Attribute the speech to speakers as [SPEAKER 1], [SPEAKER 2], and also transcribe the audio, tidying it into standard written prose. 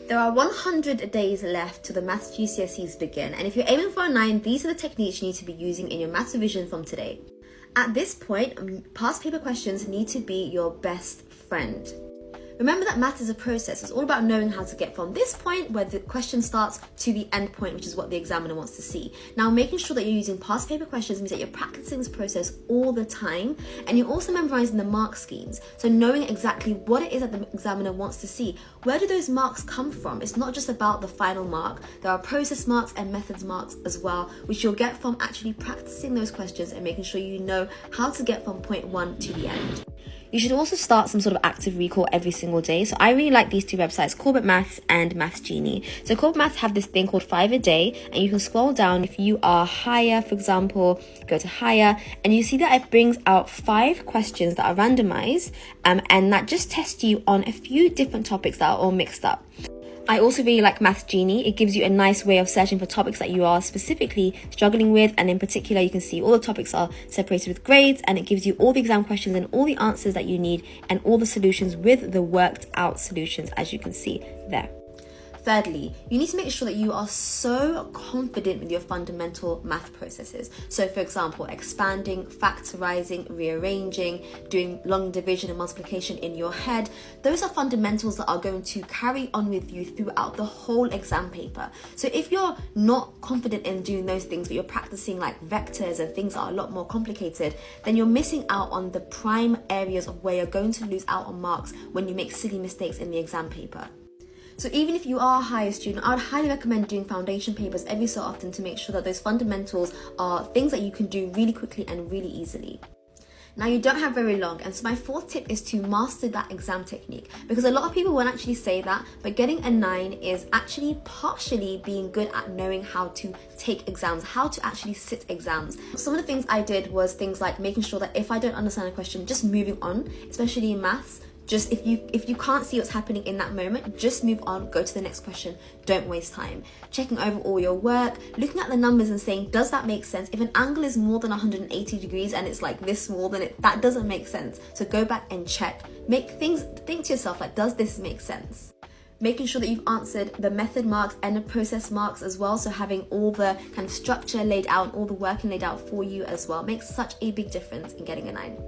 [SPEAKER 1] There are 100 days left till the maths GCSEs begin, and if you're aiming for a 9, these are the techniques you need to be using in your maths revision from today. At this point, past paper questions need to be your best friend. Remember that math is a process. It's all about knowing how to get from this point where the question starts to the end point, which is what the examiner wants to see. Now, making sure that you're using past paper questions means that you're practicing this process all the time, and you're also memorizing the mark schemes. So knowing exactly what it is that the examiner wants to see. Where do those marks come from? It's not just about the final mark. There are process marks and methods marks as well, which you'll get from actually practicing those questions and making sure you know how to get from point 1 to the end. You should also start some sort of active recall every single day. So I really like these two websites, Corbett Maths and Maths Genie. So Corbett Maths have this thing called 5 a day, and you can scroll down. If you are higher, for example, go to higher, and you see that it brings out 5 questions that are randomized, and that just tests you on a few different topics that are all mixed up. I also really like Maths Genie. It gives you a nice way of searching for topics that you are specifically struggling with, and in particular you can see all the topics are separated with grades, and it gives you all the exam questions and all the answers that you need and all the solutions with the worked out solutions, as you can see there. Thirdly, you need to make sure that you are so confident with your fundamental math processes. So for example, expanding, factorizing, rearranging, doing long division and multiplication in your head. Those are fundamentals that are going to carry on with you throughout the whole exam paper. So if you're not confident in doing those things, but you're practicing like vectors and things that are a lot more complicated, then you're missing out on the prime areas of where you're going to lose out on marks when you make silly mistakes in the exam paper. So even if you are a higher student, I would highly recommend doing foundation papers every so often to make sure that those fundamentals are things that you can do really quickly and really easily. Now, you don't have very long, and so my 4th tip is to master that exam technique, because a lot of people won't actually say that, but getting a 9 is actually partially being good at knowing how to take exams, how to actually sit exams. Some of the things I did was things like making sure that if I don't understand a question, just moving on, especially in maths. Just if you can't see what's happening in that moment, just move on, go to the next question, don't waste time. Checking over all your work, looking at the numbers and saying, does that make sense? If an angle is more than 180 degrees and it's like this small, then that doesn't make sense. So go back and check. Think to yourself, like, does this make sense? Making sure that you've answered the method marks and the process marks as well. So having all the kind of structure laid out, all the working laid out for you as well makes such a big difference in getting a 9.